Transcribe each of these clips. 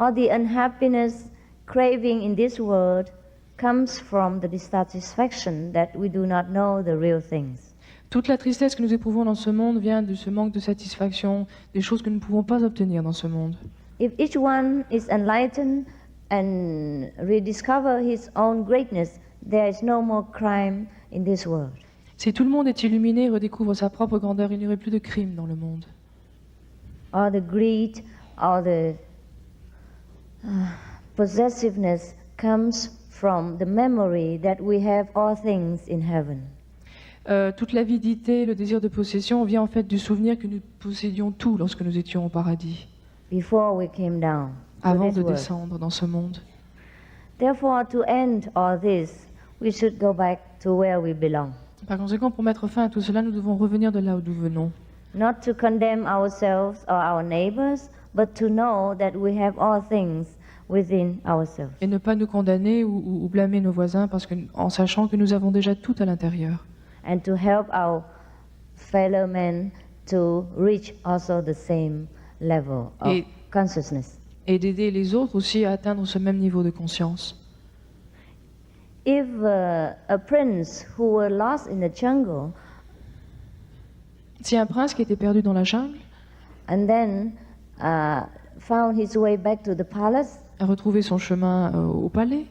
All the unhappiness, craving in this world comes from the dissatisfaction that we do not know the real things. Toute la tristesse que nous éprouvons dans ce monde vient de ce manque de satisfaction, des choses que nous ne pouvons pas obtenir dans ce monde. If each one is enlightened and rediscover his own greatness, there is no more crime in this world. Si tout le monde est illuminé et redécouvre sa propre grandeur, il n'y aurait plus de crimes dans le monde. Or the greed, or the possessiveness comes from the memory that we have all things in heaven. Toute l'avidité, le désir de possession vient en fait du souvenir que nous possédions tout lorsque nous étions au paradis, Before we came down to avant this de world. descendre dans ce monde. Therefore, to end all this, we should go back to where we belong. Par conséquent, pour mettre fin à tout cela, nous devons revenir de là où nous venons. Not to condemn ourselves or our neighbors, but to know that we have all things within ourselves. Et ne pas nous condamner ou blâmer nos voisins en sachant que nous avons déjà tout à l'intérieur. And to help our fellow men to reach also the same level of Et- consciousness. Et d'aider les autres aussi à atteindre ce même niveau de conscience. If a prince who were lost in the jungle Si un prince qui était perdu dans la jungle and then found his way back to the palace, a retrouvé son chemin au palais,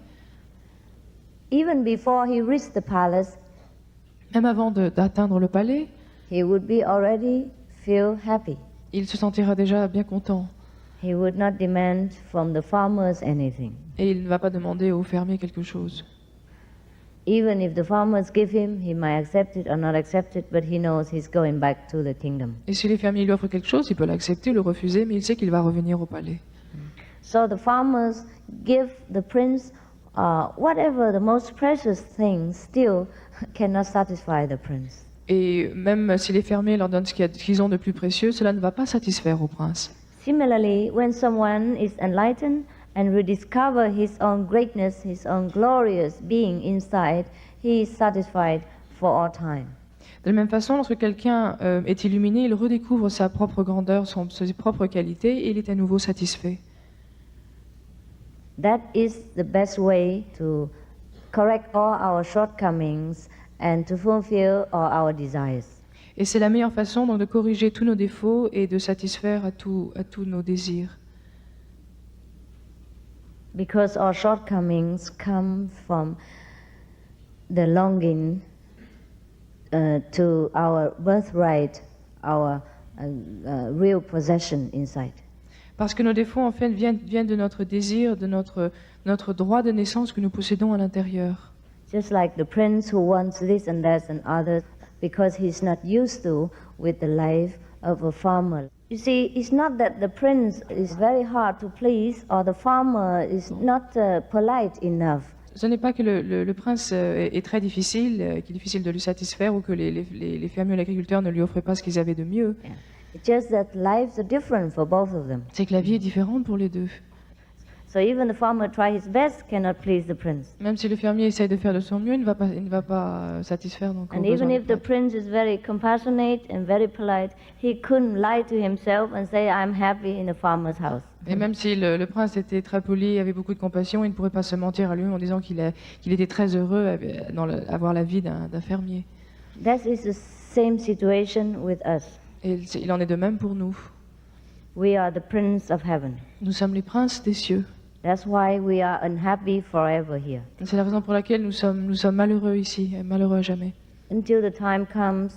even before he reached the palace, même avant d'atteindre le palais, he would be already feel happy. il se sentira déjà bien content. He would not demand from the farmers anything. Et il ne va pas demander aux fermiers quelque chose. Even if the farmers give him, he might accept it or not accept it, but he knows he's going back to the kingdom. Et si les fermiers lui offrent quelque chose, il peut l'accepter, le refuser, mais il sait qu'il va revenir au palais. So the farmers give the prince whatever the most precious thing still cannot satisfy the prince. Et même si les fermiers leur donnent ce qu'ils ont de plus précieux, cela ne va pas satisfaire au prince. Similarly, when someone is enlightened and rediscover his own greatness, his own glorious being inside, he is satisfied for all time. De la même façon, lorsque quelqu'un est illuminé, il redécouvre sa propre grandeur, ses propres qualités, et il est à nouveau satisfait. That is the best way to correct all our shortcomings and to fulfill all our desires. Et c'est la meilleure façon donc, de corriger tous nos défauts et de satisfaire à tous nos désirs. Because our shortcomings come from the longing to our birthright, our real possession inside. Parce que nos défauts, en fait, viennent de notre désir, de notre droit de naissance que nous possédons à l'intérieur. Just like the prince who wants this and that and others because he's not used to with the life of a farmer. You see, it's not that the prince is very hard to please or the farmer is not polite enough. Ce n'est pas que le prince est très difficile, qu'il est difficile de lui satisfaire ou que les fermiers ou l'agriculteur ne lui offraient pas ce qu'ils avaient de mieux. Yeah. It's just that lives are different for both of them. C'est que la vie est différente pour les deux. So even the farmer try his best cannot please the prince. Même si le fermier essaye de faire de son mieux, il ne va pas satisfaire donc. And aux besoins even if du the prince is very compassionate and very polite, he couldn't lie to himself and say, I'm happy in a farmer's house. Et même si le prince était très poli, avait beaucoup de compassion, il ne pourrait pas se mentir à lui en disant qu'il était très heureux d'avoir la vie d'un fermier. That is the same situation with us. Et il en est de même pour nous. We are the prince of heaven. Nous sommes les princes des cieux. That's why we are unhappy forever here. C'est la raison pour laquelle nous sommes malheureux ici, et malheureux à jamais. Until the time comes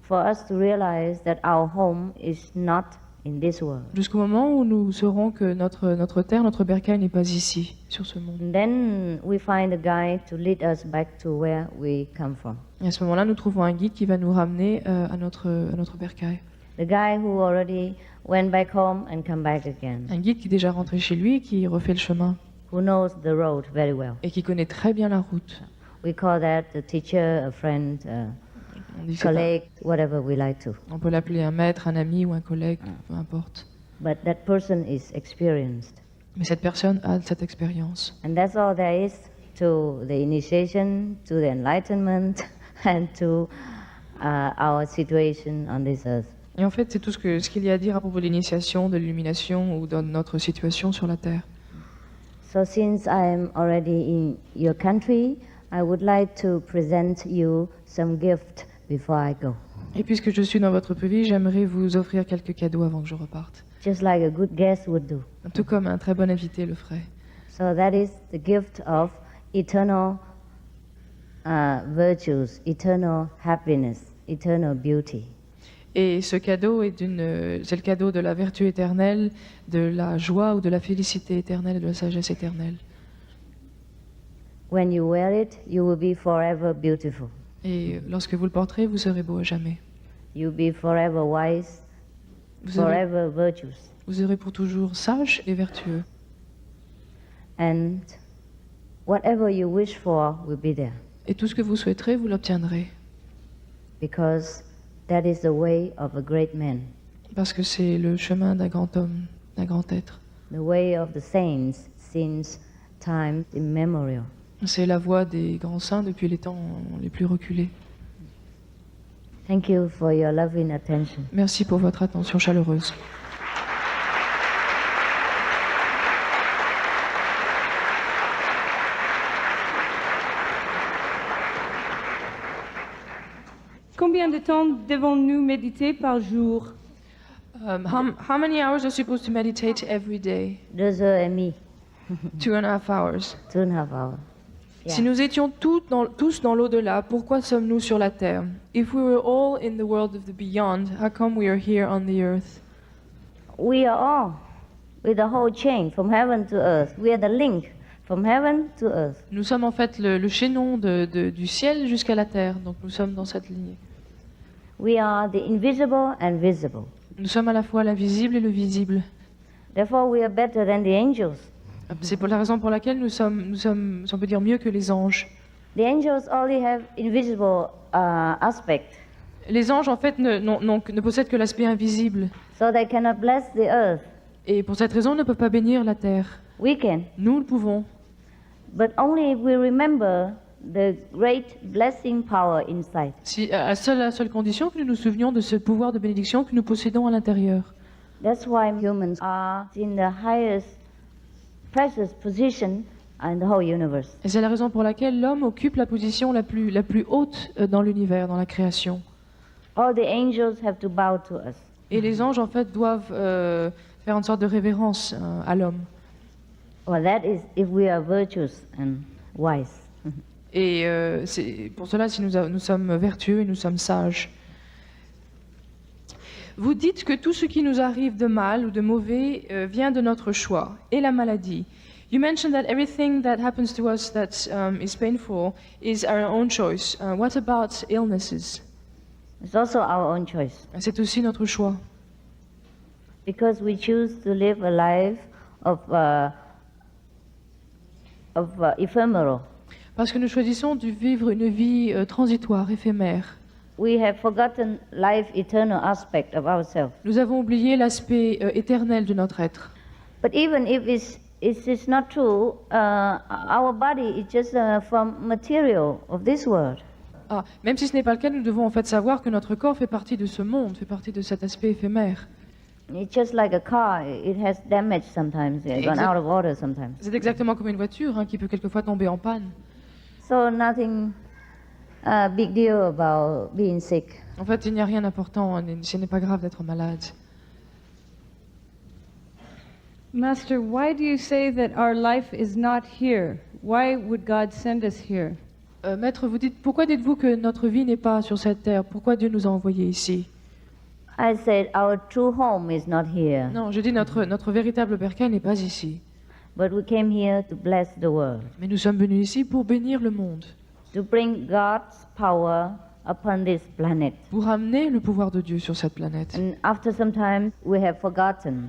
for us to realize that our home is not in this world. Jusqu'au moment où nous saurons que notre terre, notre bercail n'est pas ici, sur ce monde. And then we find a guide to lead us back to where we come from. Et à ce moment-là, nous trouvons un guide qui va nous ramener à notre bercail. The guy who already went back home and come back again, Un guide qui est déjà rentré chez lui et qui refait le chemin who knows the road very well. et qui connaît très bien la route. We call that a teacher, a friend, a On dit que c'est colleague, whatever we like to. on peut l'appeler un maître, un ami ou un collègue, peu importe. But that person is experienced. Mais cette personne a cette expérience. And that's all there is to the initiation, to the enlightenment, and to our situation on this earth. Et en fait, c'est tout ce qu'il y a à dire à propos de l'initiation, de l'illumination ou de notre situation sur la Terre. So since I am already in your country, I would like to present you some gift before I go. Et puisque je suis dans votre pays, j'aimerais vous offrir quelques cadeaux avant que je reparte. Just like a good guest would do. Tout comme un très bon invité le ferait. So that is the gift of eternal virtues, eternal happiness, eternal beauty. Et ce cadeau c'est le cadeau de la vertu éternelle, de la joie ou de la félicité éternelle et de la sagesse éternelle. When you wear it, you will be forever beautiful. Et lorsque vous le porterez, vous serez beau à jamais. You'll be forever wise, Vous serez, forever virtuous. vous serez pour toujours sage et vertueux. And whatever you wish for will be there. Et tout ce que vous souhaiterez, vous l'obtiendrez. Because that is the way of a great man, Parce que c'est le chemin d'un grand homme, d'un grand être. the way of the saints since time immemorial. C'est la voie des grands saints depuis les temps les plus reculés. Thank you for your loving attention. Merci pour votre attention chaleureuse. Combien de temps devons-nous méditer par jour? How many hours are supposed to meditate every day? 2 heures et demie, 2.5 hours. 2.5 hours. Si nous étions tous dans l'au-delà, pourquoi sommes-nous sur la terre? If we were all in the world of the beyond, how come we are here on the earth? We are all with the whole chain from heaven to earth. We are the link from heaven to earth. Nous sommes en fait le chaînon du ciel jusqu'à la terre, donc nous sommes dans cette lignée. We are the invisible and visible. Nous sommes à la fois l'invisible et le visible. Therefore, we are better than the angels. C'est pour la raison pour laquelle nous sommes, si on peut dire, mieux que les anges. The angels only have invisible aspect, Les anges, en fait, ne possèdent que l'aspect invisible. so they cannot bless the earth. Et pour cette raison, ne peuvent pas bénir la terre. We can, Nous le pouvons. but only if we remember the great blessing power inside. Si, à la seule condition que nous nous souvenions de ce pouvoir de bénédiction que nous possédons à l'intérieur. That's why humans are in the highest precious position in the whole universe. Et c'est la raison pour laquelle l'homme occupe la position la plus haute dans l'univers, dans la création. All the angels have to bow to us. Et les anges, en fait, doivent faire une sorte de révérence à l'homme. Well, that is if we are virtuous and wise. Et c'est pour cela, si nous sommes vertueux et nous sommes sages. Vous dites que tout ce qui nous arrive de mal ou de mauvais vient de notre choix et la maladie. You mentioned that everything that happens to us that is painful is our own choice. What about illnesses? It's also our own choice C'est aussi notre choix. because we choose to live a life of ephemeral. Parce que nous choisissons de vivre une vie transitoire, éphémère. We have forgotten life eternal aspect of ourselves. Nous avons oublié l'aspect éternel de notre être. But even if it's not true, our body is just from material of this world. Ah, même si ce n'est pas le cas, nous devons en fait savoir que notre corps fait partie de ce monde, fait partie de cet aspect éphémère. It's just like a car; it has damage sometimes, gone out of order sometimes. C'est exactement comme une voiture qui peut quelquefois tomber en panne. So nothing big deal about being sick. En fait, il n'y a rien d'important, ce n'est pas grave d'être malade. Master, why do you say that our life is not here? Why would God send us here? Maître, pourquoi dites-vous que notre vie n'est pas sur cette terre? Pourquoi Dieu nous a envoyés ici? I said our true home is not here, Non, je dis notre véritable bercail n'est pas ici. but we came here to bless the world, Mais nous sommes venus ici pour bénir le monde, to bring God's power upon this planet. pour amener le pouvoir de Dieu sur cette planète. And after some time, we have forgotten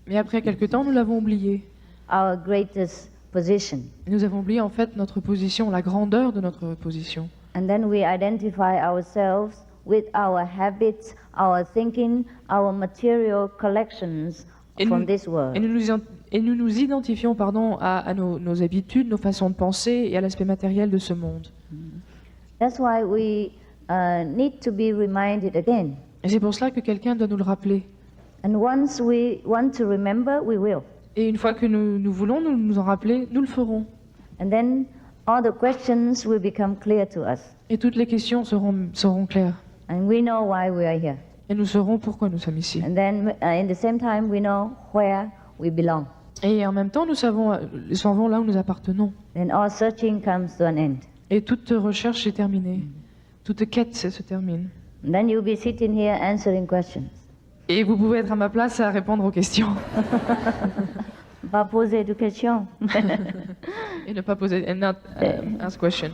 Mais après quelque temps, nous l'avons oublié. our greatest position. Et nous avons oublié en fait notre position, la grandeur de notre position. And then we identify ourselves with our habits, our thinking, our material collections Et from nous- this world. Et nous nous identifions à nos habitudes, nos façons de penser et à l'aspect matériel de ce monde. That's why we need to be reminded again Et c'est pour cela que quelqu'un doit nous le rappeler. And once we want to remember, we will. Et une fois que nous voulons nous en rappeler, nous le ferons. And then all the questions will become clear to us. Et toutes les questions seront claires. And we know why we are here. Et nous saurons pourquoi nous sommes ici. And then in the same time, we know where we belong. Et en même temps, nous savons là où nous appartenons. Then all searching comes to an end. Et toute recherche est terminée. Toute quête se termine. And then you'll be sitting here answering questions. Et vous pouvez être à ma place à répondre aux questions. Pas poser de questions. Et ne pas poser, and not ask question.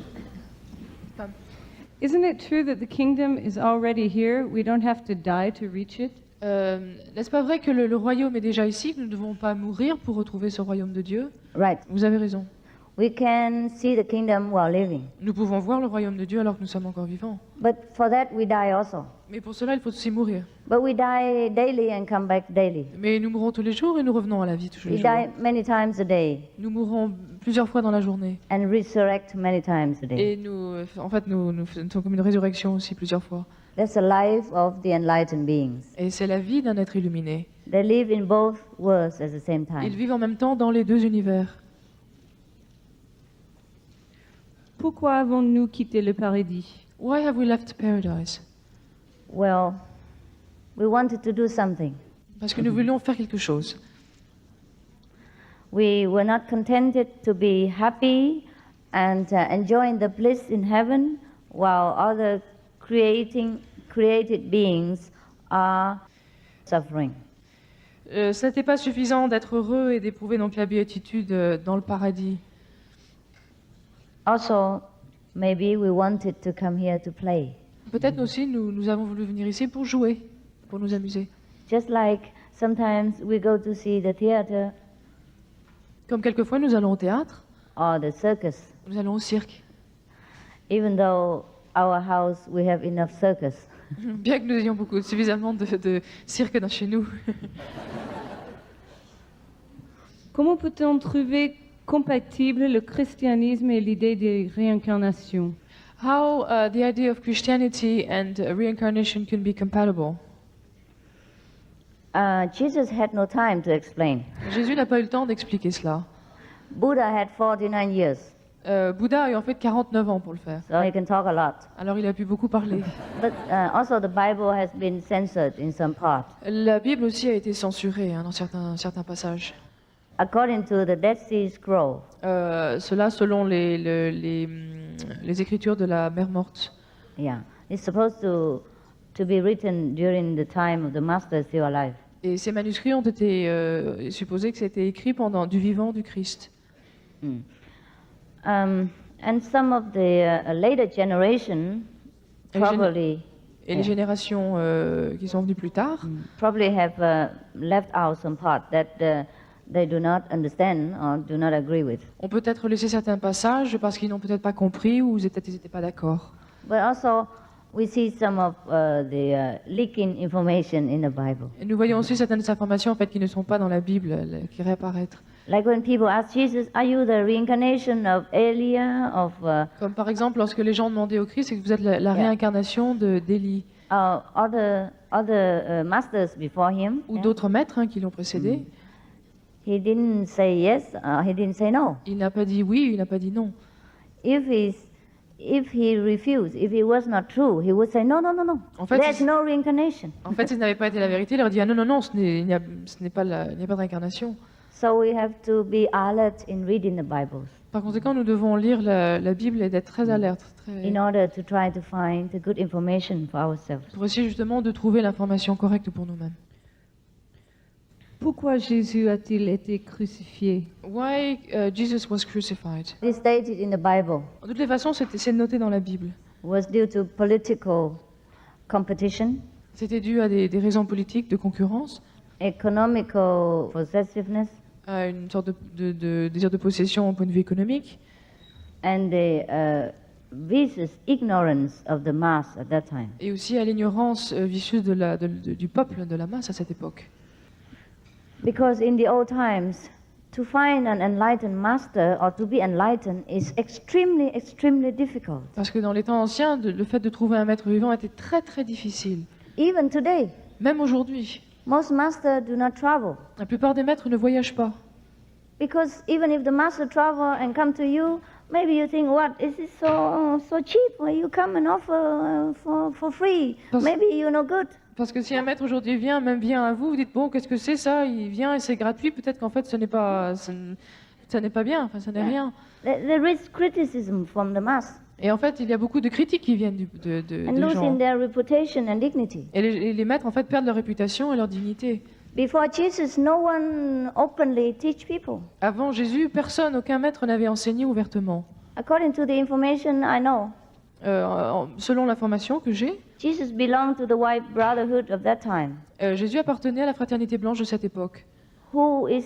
Isn't it true that the kingdom is already here? We don't have to die to reach it? N'est-ce pas vrai que le royaume est déjà ici, que nous ne devons pas mourir pour retrouver ce royaume de Dieu? Right. Vous avez raison. We can see the kingdom while living. Nous pouvons voir le royaume de Dieu alors que nous sommes encore vivants. But for that, we die also. Mais pour cela, il faut aussi mourir. But we die daily and come back daily. Mais nous mourrons tous les jours et nous revenons à la vie tous les We jours. die many times a day Nous mourrons plusieurs fois dans la journée. and resurrect many times a day. Et nous sommes comme une résurrection aussi plusieurs fois. That's the life of the enlightened beings. Et c'est la vie d'un être illuminé. They live in both worlds at the same Ils time. vivent en même temps dans les deux univers. Pourquoi avons-nous quitté le paradis? Why have we left paradise? Well, we wanted to do something. Parce que nous voulions faire quelque chose. We were not contented to be happy and enjoying the bliss in heaven while other created beings are suffering. Ce n'était pas suffisant d'être heureux et d'éprouver donc la béatitude dans le paradis. Also, maybe we wanted to come here to play. Peut-être aussi nous avons voulu venir ici pour jouer, pour nous amuser. Just like sometimes we go to see the theater Comme quelquefois nous allons au théâtre, or the circus. nous allons au cirque. Even though our house we have enough circus. Bien que nous ayons suffisamment de cirque dans chez nous. Comment peut-on trouver compatible le christianisme et l'idée de réincarnation? How the idea of Christianity and reincarnation can be compatible. Jesus had no time to explain. Jésus n'a pas eu le temps d'expliquer cela. Buddha had 49 years, Bouddha a eu en fait 49 ans pour le faire. so he can talk a lot. Alors il a pu beaucoup parler. But also the Bible has been censored in some part. La Bible aussi a été censurée dans certains passages. According to the Dead Sea Scroll, Cela selon les écritures de la mer morte. yeah, it's supposed to be written during the time of the Master still alive. Et ces manuscrits ont été supposés que c'était écrit pendant du vivant du Christ. And some of the later generation Et les géné- probably Et les générations qui sont venues plus tard probably have left out some part that they do not understand or do not agree with. ont peut-être laissé certains passages parce qu'ils n'ont peut-être pas compris ou ils n'étaient pas d'accord. But also, we see some of the leaking information in the Bible. Et nous voyons aussi certaines informations en fait qui ne sont pas dans la Bible, qui réapparaître. Like when people ask Jesus, "Are you the reincarnation of Elia, of Comme par exemple lorsque les gens demandaient au Christ, c'est que vous êtes la réincarnation d'Élie other masters before him?" ou Yeah. d'autres maîtres qui l'ont précédé. He didn't say yes. He didn't say no. Il n'a pas dit oui, il n'a pas dit non. If he refused, if it was not true, he would say no, no, no, no. En fait, There's no reincarnation. En fait, si ce n'avait pas été la vérité, il leur dit ah non non non, il n'y a pas de réincarnation. So we have to be alert in reading the Bibles Par conséquent, nous devons lire la Bible et d'être très alerte, in order to try to find the good information for ourselves. pour essayer justement de trouver l'information correcte pour nous-mêmes. Pourquoi Jésus a-t-il été crucifié? Why Jesus was crucified? It is stated in the Bible. De toutes les façons, c'est noté dans la Bible. It was due to political competition, C'était dû à des raisons politiques, de concurrence, economical possessiveness, à une sorte de désir de possession au point de vue économique, and the vicious ignorance of the mass at that time. et aussi à l'ignorance vicieuse du peuple, de la masse à cette époque. Because in the old times, to find an enlightened master or to be enlightened is extremely, extremely difficult. Parce que dans les temps anciens, le fait de trouver un maître vivant était très très difficile. Even today, Même aujourd'hui, most masters do not travel. la plupart des maîtres ne voyagent pas. Because even if the master travel and come to you, maybe you think, what, is this so cheap? Well, you come and offer for free. Parce- Maybe you're no good. Parce que si un maître aujourd'hui vient, même vient à vous, vous dites bon, qu'est-ce que c'est ça? Il vient et c'est gratuit. Peut-être qu'en fait, ce n'est pas, ça n'est pas bien. Enfin, ça n'est rien. There is criticism from the mass Et en fait, il y a beaucoup de critiques qui viennent and de gens. losing their reputation and dignity. Et les maîtres, en fait, perdent leur réputation et leur dignité. Before Jesus, no one openly teach people. Avant Jésus, personne, aucun maître n'avait enseigné ouvertement. According to the information I know, Selon l'information que j'ai, Jesus belonged to the white brotherhood of that time, Jésus appartenait à la fraternité blanche de cette époque, who is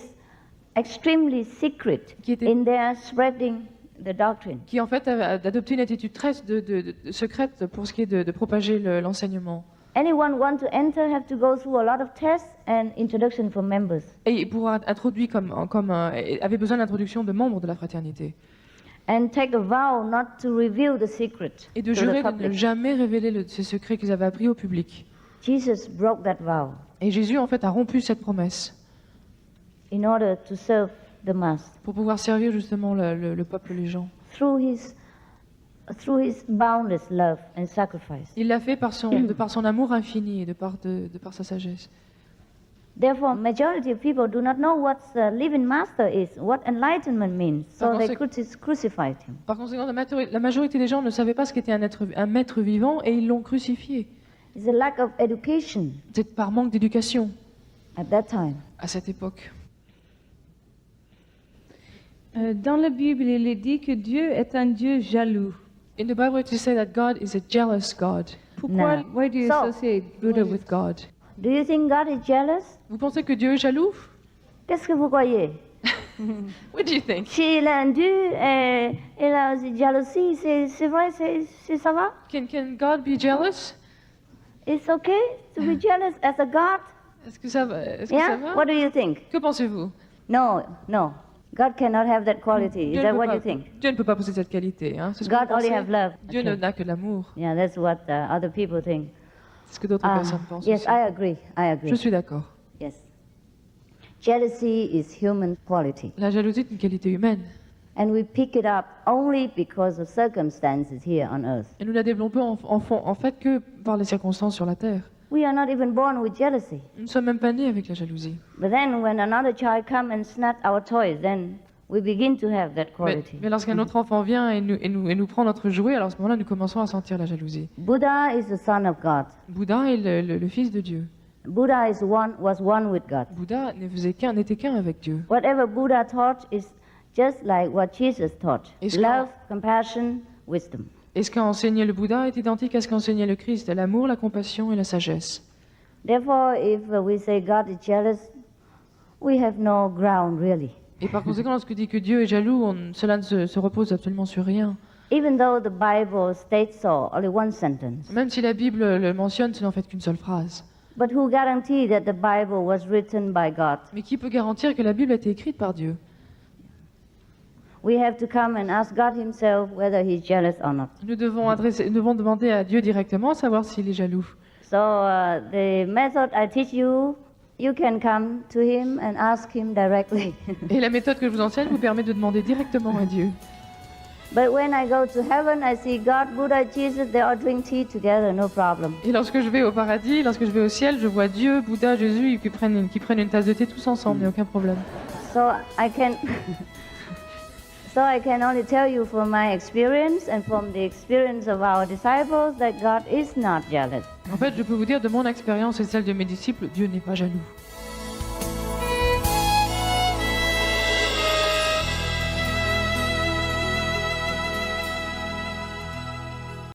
extremely secret Qui était- in their spreading the doctrine. qui en fait a adopté une attitude très de secrète pour ce qui est de propager l'enseignement. Anyone want to enter have to go through a lot of tests and introduction for members. Et pour être introduit avait besoin d'introduction de membres de la fraternité. And take a vow not to reveal the secret Et de to jurer the de ne public. jamais révéler ces secrets qu'ils avaient appris au public. Jesus broke that vow Et Jésus, en fait, a rompu cette promesse in order to serve the mass pour pouvoir servir justement le peuple, les gens. through his boundless love and sacrifice. Il l'a fait de par son amour infini et de par sa sagesse. Therefore, majority of people do not know what living master is, what enlightenment means. So Par they conséquent- crucified him. Par conséquent, la majorité des gens ne savaient pas ce qu'était un maître vivant et ils l'ont crucifié. It's a lack of education C'est par manque d'éducation at that time. à cette époque. Dans la Bible, il est dit que Dieu est un Dieu jaloux. In the Bible, it is said that God is a jealous God. Pourquoi? No. Why do you So- associate Buddha with God. Do you think God is jealous? Vous pensez que Dieu est jaloux? Qu'est-ce que vous croyez? What do you think? S'il a un Dieu et la jalousie, c'est vrai, ça va? Can God be jealous? It's okay to be jealous as a God? Est-ce que ça va? Est-ce que ça Yeah? va? What do you think? Que pensez-vous? No. God cannot have that quality. Is Dieu ne that peut what pas- you think? Dieu ne peut pas posséder cette qualité. Hein? C'est ce que God vous only pensez? have love. Dieu Okay. n'a que de l'amour. Yeah, that's what other people think. C'est ce que d'autres Ah, personnes pensent yes, aussi. I agree. Je suis d'accord. Yes. Jealousy is human quality. La jalousie est une qualité humaine. And we pick it up only because of circumstances here on earth. Et nous la développons en fait que par les circonstances sur la terre. We are not even born with jealousy. Nous ne sommes même pas nés avec la jalousie. But then when another child comes and snatch our toys, then we begin to have that Mais, quality. mais lorsqu'un autre enfant vient et nous prend notre jouet, alors à ce moment-là, nous commençons à sentir la jalousie. Buddha is the son of God. Bouddha est le fils de Dieu. Buddha was one with God. Bouddha n'était qu'un avec Dieu. Whatever Buddha taught is just like what Jesus taught. Est-ce que- Love, compassion, wisdom. Et ce qu'a enseigné le Bouddha est identique à ce qu'a enseigné le Christ, l'amour, la compassion et la sagesse. Therefore, if we say God is jealous, we have no ground really. Et par conséquent, lorsque dit que Dieu est jaloux, cela ne se repose absolument sur rien. Even though the Bible states so, only one sentence. Même si la Bible le mentionne, ce n'est en fait qu'une seule phrase. But who guarantee that the Bible was written by God? Mais qui peut garantir que la Bible a été écrite par Dieu? We have to come and ask God himself whether he's jealous or not. Nous devons demander à Dieu directement à savoir s'il est jaloux. So the method I teach you, you can come to him and ask him directly. Et la méthode que je vous enseigne vous permet de demander directement à Dieu. But when I go to heaven, I see God, Buddha, Jesus, they all drink tea together, no problem. Et lorsque je vais au paradis, lorsque je vais au ciel, je vois Dieu, Bouddha, Jésus qui prennent une tasse de thé tous ensemble, il n'y a aucun problème. So I can so I can only tell you from my experience and from the experience of our disciples that God is not jealous. En fait, je peux vous dire de mon expérience et celle de mes disciples, Dieu n'est pas jaloux.